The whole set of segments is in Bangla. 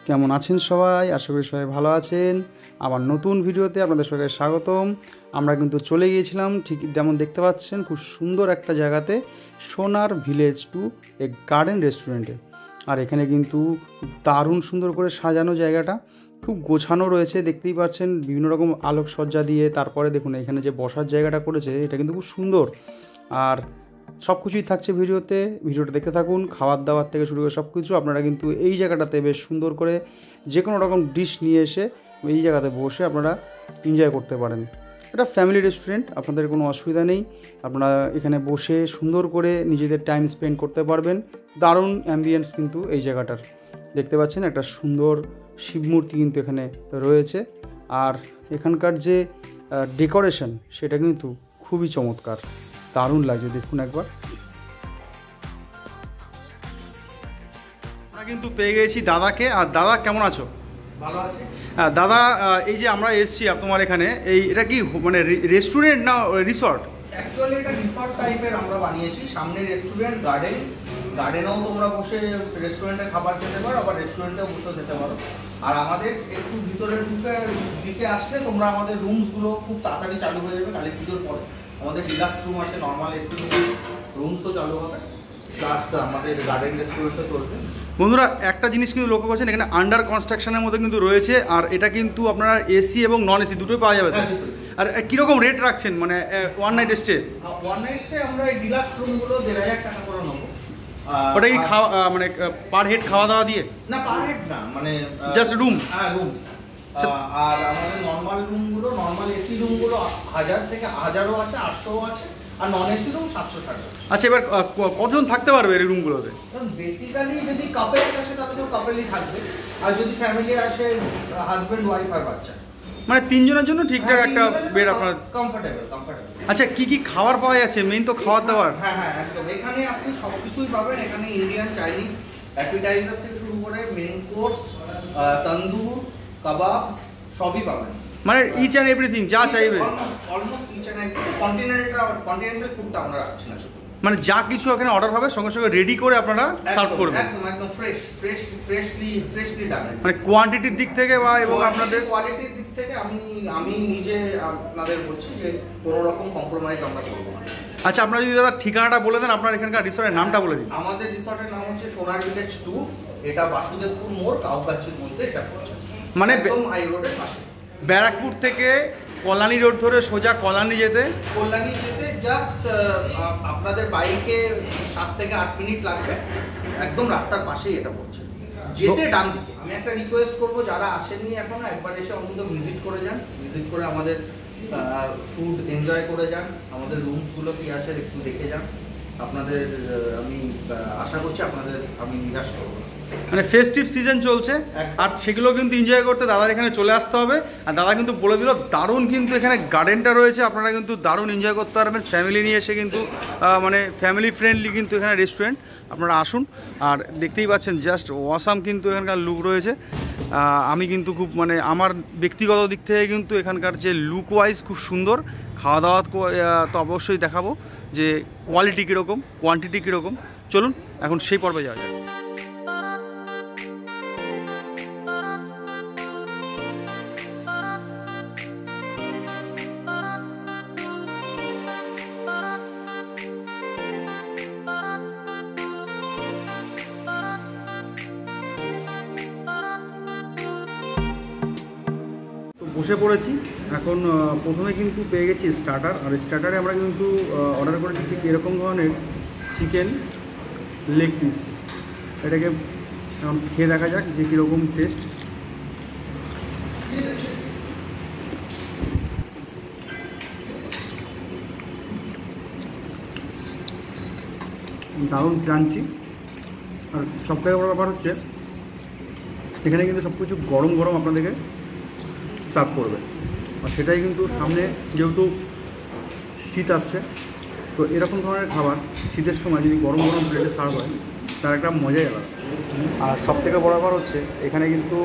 কেমন আছেন সবাই? আশা করি সবাই ভালো আছেন। আবার নতুন ভিডিওতে আপনাদের সবাইকে স্বাগতম। আমরা কিন্তু চলে গিয়েছিলাম ঠিক যেমন দেখতে পাচ্ছেন খুব সুন্দর একটা জায়গাতে, সোনার ভিলেজ টু এ গার্ডেন রেস্টুরেন্টে। আর এখানে কিন্তু দারুণ সুন্দর করে সাজানো জায়গাটা, খুব গোছানো রয়েছে দেখতেই পাচ্ছেন, বিভিন্ন রকম আলোকসজ্জা দিয়ে। তারপরে দেখুন এখানে যে বসার জায়গাটা করেছে এটা কিন্তু খুব সুন্দর। আর সব কিছুই থাকছে ভিডিওটা দেখতে থাকুন। খাবার দাবার থেকে শুরু করে সব কিছু আপনারা কিন্তু এই জায়গাটাতে বেশ সুন্দর করে যে কোনো রকম ডিশ নিয়ে এসে এই জায়গাতে বসে আপনারা এনজয় করতে পারেন। এটা ফ্যামিলি রেস্টুরেন্ট, আপনাদের কোনো অসুবিধা নেই। আপনারা এখানে বসে সুন্দর করে নিজেদের টাইম স্পেন্ড করতে পারবেন। দারুণ অ্যাম্বিয়েন্স কিন্তু এই জায়গাটার। দেখতে পাচ্ছেন একটা সুন্দর শিবমূর্তি কিন্তু এখানে রয়েছে। আর এখানকার যে ডেকোরেশন সেটা কিন্তু খুবই চমৎকার, দারুণ লাগছে, দেখুন একবার। আমরা কিন্তু পেয়ে গেছি দাদাকে। আর দাদা কেমন আছো? ভালো আছে। হ্যাঁ দাদা, এই যে আমরা এসেছি তোমার এখানে, এটা কি মানে রেস্টুরেন্ট না রিসর্ট? অ্যাকচুয়ালি এটা রিসর্ট টাইপের আমরা বানিয়েছি। সামনে রেস্টুরেন্ট, গার্ডেনেও তোমরা বসে রেস্টুরেন্টে খাবার খেতে পারো, আবার রেস্টুরেন্টেও বসে খেতে পারো। আর আমাদের একটু ভিতরের দিকে আসলে তোমরা আমাদের রুমসগুলো খুব তাড়াতাড়ি চালু হয়ে যাবে কালী পুজোর পরে। আমাদের ডিলাক্স রুম আছে, নর্মাল এসি রুমসও চালু হবে, প্লাস আমাদের গার্ডেন রেস্টুরেন্টও চলবে। বন্ধুরা একটা জিনিস কিন্তু লক্ষ্য করছেন, এখানে আন্ডার কনস্ট্রাকশনের মধ্যে কিন্তু রয়েছে। আর এটা কিন্তু আপনারা এসি এবং নন এসি দুটোই পাওয়া যাবে। আর কীরকম রেট রাখছেন মানে one night stay? One night stay আমরা এই ডিলাক্স রুমগুলো 1500 টাকা করে নেবো। ওটা কি খাওয়া মানে পার হেড খাওয়া দাওয়া দিয়ে? না, পার হেড না, মানে জাস্ট রুম? হ্যাঁ, রুম। আর আমাদের নর্মাল রুমগুলো, নর্মাল এসি রুমগুলো 1000 থেকে 1000ও আছে, 800ও আছে, আর নন এসি রুম 700 টাকা। আচ্ছা, এবার কতজন থাকতে পারবে এই রুমগুলোতে? বেসিক্যালি যদি কাপলস আসে তাহলে তো কাপলই থাকবে, আর যদি ফ্যামিলি আসে হাজবেন্ড ওয়াইফ আর বাচ্চা, মানে 3 জনের জন্য ঠিকঠাক একটা বেড আপনার কমফোর্টেবল। আচ্ছা, কি কি খাবার পাওয়া যাচ্ছে? মেইন তো খাওয়ার দাওয়ার। হ্যাঁ হ্যাঁ, একদম। এখানে আপনি সব কিছুই পাবেন। এখানে ইন্ডিয়ান, চাইনিজ, অ্যাপিটাইজার থেকে শুরু করে মেইন কোর্স, তন্দুর, কাবাব সবই পাবেন। মানে ইচ অ্যান্ড এভরিথিং যা চাইবে, almost each and everything. Continental ফুডটা আমরা রাখছি না শুধু, মানে যা কিছু এখানে অর্ডার হবে সঙ্গে সঙ্গে রেডি করে আপনারা সার্ভ করবেন। একদম একদম ফ্রেশলি ডান। মানে কোয়ান্টিটির দিক থেকে বা এবং আপনাদের কোয়ালিটির দিক থেকে আমি নিজে আপনাদের বলছি যে কোনো রকম কম্প্রোমাইজ আমরা করবো না। আচ্ছা, আপনারা যদি দাদা ঠিকানাটা বলে দেন, আপনার এখানকার রিসর্টের নামটা বলে দিন। আমাদের রিসর্টের নাম হচ্ছে সোনার ভিলেজ 2। এটা বাসুদেবপুর মোড়, কাউগাছির মধ্যে এটা পড়ছে, মানে একদম হাই রোডের পাশে। ব্যারাকপুর থেকে কল্যাণী রোড ধরে সোজা কল্যাণী যেতে জাস্ট আপনাদের বাইকে 7 থেকে 8 মিনিট লাগবে। একদম রাস্তার পাশেই এটা পড়ছে, যেতে ডান দিকে। আমি একটা রিকোয়েস্ট করবো, যারা আসেননি এখনো, একবার এসে অন্তত ভিজিট করে যান। ভিজিট করে আমাদের ফুড এনজয় করে যান, আমাদের রুমসগুলো কি আছে একটু দেখে যান। আপনাদের আমি আশা করছি আমি নিরাশ করবো। মানে ফেস্টিভ সিজন চলছে, আর সেগুলো কিন্তু এনজয় করতে দাদার এখানে চলে আসতে হবে। আর দাদা কিন্তু বলে দিল দারুণ কিন্তু এখানে গার্ডেনটা রয়েছে, আপনারা কিন্তু দারুণ এনজয় করতে পারবেন ফ্যামিলি নিয়ে এসে। কিন্তু মানে ফ্যামিলি ফ্রেন্ডলি কিন্তু এখানে রেস্টুরেন্ট, আপনারা আসুন। আর দেখতেই পাচ্ছেন জাস্ট অসাম কিন্তু এখানকার লুক রয়েছে। আমি কিন্তু খুব মানে আমার ব্যক্তিগত দিক থেকে কিন্তু এখানকার যে লুক ওয়াইজ খুব সুন্দর। খাওয়া দাওয়া তো অবশ্যই দেখাবো যে কোয়ালিটি কীরকম, কোয়ান্টিটি কীরকম। চলুন এখন সেই পর্বে যাওয়া যায়। বসে পড়েছি এখন। প্রথমে কিন্তু পেয়ে গেছি স্টার্টার। আর স্টার্টারে আমরা কিন্তু অর্ডার করেছি ঠিক এরকম ধরনের চিকেন লেগ পিস। এটাকে খেয়ে দেখা যাক যে কীরকম টেস্ট। দারুণ ক্রাঞ্চি। আর সবথেকে বড় ব্যাপার হচ্ছে এখানে কিন্তু সব কিছু গরম গরম আপনাদেরকে সার্ভ করবে। আর সেটাই কিন্তু সামনে যেহেতু শীত আসছে, তো এরকম ধরনের খাবার শীতের সময় যদি গরম গরম প্লেটে সার্ভ হয় তার একটা মজাই আলাদা। আর সবথেকে বড় ব্যাপার হচ্ছে এখানে কিন্তু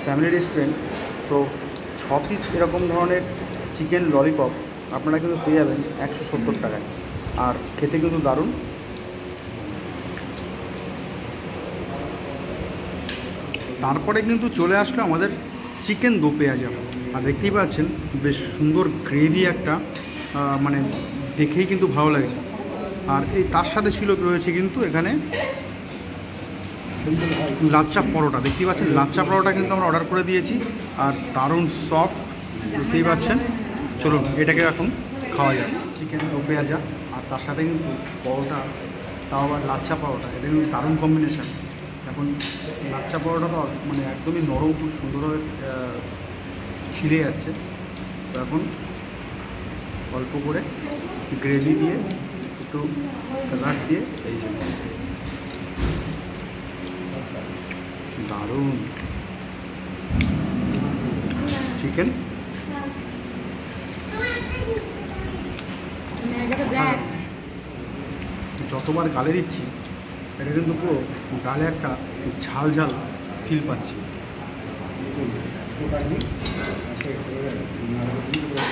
ফ্যামিলি রেস্টুরেন্ট, তো 6 পিস এরকম ধরনের চিকেন ললিপপ আপনারা কিন্তু পেয়ে যাবেন 170 টাকায়। আর খেতে কিন্তু দারুণ। তারপরে কিন্তু চলে আসলো আমাদের চিকেন দো পেঁয়াজা। আর দেখতেই পাচ্ছেন বেশ সুন্দর গ্রেভি একটা, মানে দেখেই কিন্তু ভালো লাগছে। আর এই তার সাথে রয়েছে কিন্তু এখানে লাচ্চা পরোটা। দেখতেই পাচ্ছেন লাচ্চা পরোটা কিন্তু আমরা অর্ডার করে দিয়েছি, আর দারুণ সফট দেখতেই পাচ্ছেন। চলুন এটাকে এখন খাওয়া যাক। চিকেন দো পেঁয়াজা আর তার সাথে কিন্তু পরোটা, তাও আবার লাচ্চা পরোটা, এটা কিন্তু দারুণ কম্বিনেশান। এখন লাচ্চা পরোটা তো মানে একদমই নরম, খুব সুন্দরভাবে ছিঁড়ে যাচ্ছে। তো এখন অল্প করে গ্রেভি দিয়ে একটু স্যালাড দিয়ে এই জন্য দারুণ চিকেন। যতবার গালে দিচ্ছি এটা কিন্তু পুরো গালে একটা ঝাল ঝাল ফিল পাচ্ছি।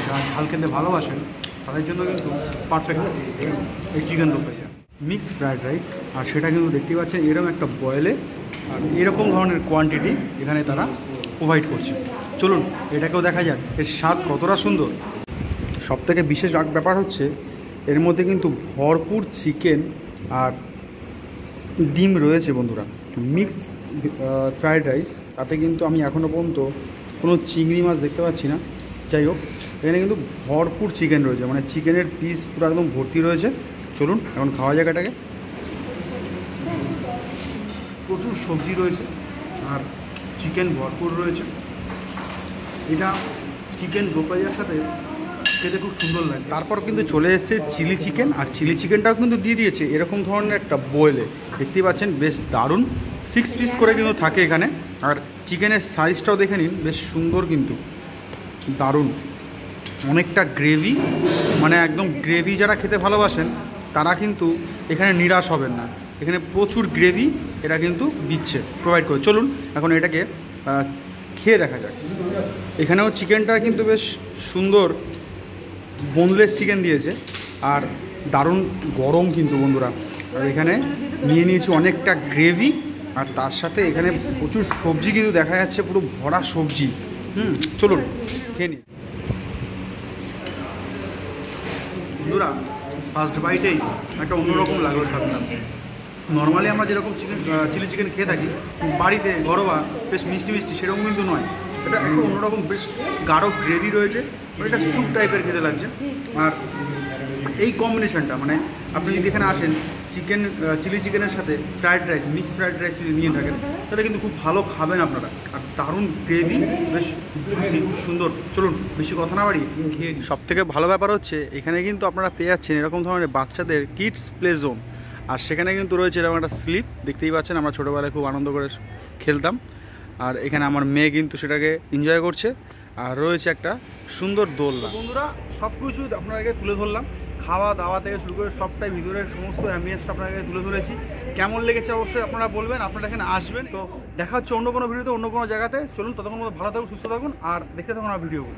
যারা ঝাল খেতে ভালোবাসেন তাদের জন্য কিন্তু পারফেক্ট এই চিকেন দো পেঁয়াজা। মিক্স ফ্রায়েড রাইস, আর সেটা কিন্তু দেখতেই পাচ্ছেন এরকম একটা বয়েলে, আর এরকম ধরনের কোয়ান্টিটি এখানে তারা প্রোভাইড করছে। চলুন এটাকেও দেখা যাক এর স্বাদ কতটা সুন্দর। সবথেকে বিশেষ ব্যাপার হচ্ছে এর মধ্যে কিন্তু ভরপুর চিকেন আর ডিম রয়েছে বন্ধুরা। মিক্স ফ্রায়েড রাইস, তাতে কিন্তু আমি এখনও পর্যন্ত কোনো চিংড়ি মাছ দেখতে পাচ্ছি না। যাই হোক, এখানে কিন্তু ভরপুর চিকেন রয়েছে, মানে চিকেনের পিস পুরো একদম ভর্তি রয়েছে। চলুন এখন খাওয়া যাক এটাকে। প্রচুর সবজি রয়েছে আর চিকেন ভরপুর রয়েছে। এটা চিকেন দো পেঁয়াজার সাথে খেতে খুব সুন্দর লাগে। তারপর কিন্তু চলে এসেছে চিলি চিকেন, আর চিলি চিকেনটাও কিন্তু দিয়ে দিয়েছে এরকম ধরনের একটা বয়েলে। দেখতেই পাচ্ছেন বেশ দারুণ 6 পিস করে কিন্তু থাকে এখানে। আর চিকেনের সাইজটাও দেখে নিন, বেশ সুন্দর কিন্তু দারুণ। অনেকটা গ্রেভি, মানে একদম গ্রেভি যারা খেতে ভালোবাসেন তারা কিন্তু এখানে নিরাশ হবেন না। এখানে প্রচুর গ্রেভি এটা কিন্তু দিচ্ছে, প্রোভাইড করে। চলুন এখন এটাকে খেয়ে দেখা যাক। এখানেও চিকেনটা কিন্তু বেশ সুন্দর বোনলেস চিকেন দিয়েছে, আর দারুণ গরম কিন্তু বন্ধুরা। আর এখানে নিয়ে নিয়েছি অনেকটা গ্রেভি, আর তার সাথে এখানে প্রচুর সবজি কিন্তু দেখা যাচ্ছে, পুরো ভরা সবজি। চলুন খেয়ে নিই বন্ধুরা। ফার্স্ট বাইটেই একটা অন্যরকম লাগলো স্বাদটা। নর্মালি আমরা যেরকম চিলি চিকেন খেয়ে থাকি বাড়িতে ঘরোয়া, বেশ মিষ্টি মিষ্টি, সেরকম কিন্তু নয়। এটা একটা অন্যরকম বেশ গাঢ় গ্রেভি রয়েছে, এটা স্যুপ টাইপের খেতে লাগছে। আর এই কম্বিনেশনটা, মানে আপনি যদি এখানে আসেন চিকেন চিলি চিকেনের সাথে fried rice, mix fried rice যদি নিয়ে থাকেন তাহলে কিন্তু খুব ভালো খাবেন আপনারা। আর দারুণ গ্রেভি, বেশ সুন্দর। চলুন বেশি কথা না বাড়িয়ে খেয়ে। সবথেকে ভালো ব্যাপার হচ্ছে এখানে কিন্তু আপনারা পেয়ে যাচ্ছেন এরকম ধরনের বাচ্চাদের কিডস প্লে জোন, আর সেখানে কিন্তু রয়েছে এরকম একটা স্লিপ। দেখতেই পাচ্ছেন আমরা ছোটোবেলায় খুব আনন্দ করে খেলতাম, আর এখানে আমার মেয়ে কিন্তু সেটাকে এনজয় করছে। আর রয়েছে একটা সুন্দর দোলনা। বন্ধুরা সব কিছু আপনাদেরকে তুলে ধরলাম, খাওয়া দাওয়া থেকে শুরু করে সবটাই ভিতরের সমস্ত অ্যাম্বিয়েন্সটা আপনাদেরকে তুলে ধরেছি। কেমন লেগেছে অবশ্যই আপনারা বলবেন, আপনারা এখানে আসবেন। তো দেখা হচ্ছে অন্য কোনো ভিডিওতে, অন্য কোনো জায়গাতে। চলুন ততক্ষণ মতো ভালো থাকুন, সুস্থ থাকুন, আর দেখতে থাকুন আমার ভিডিওগুলো।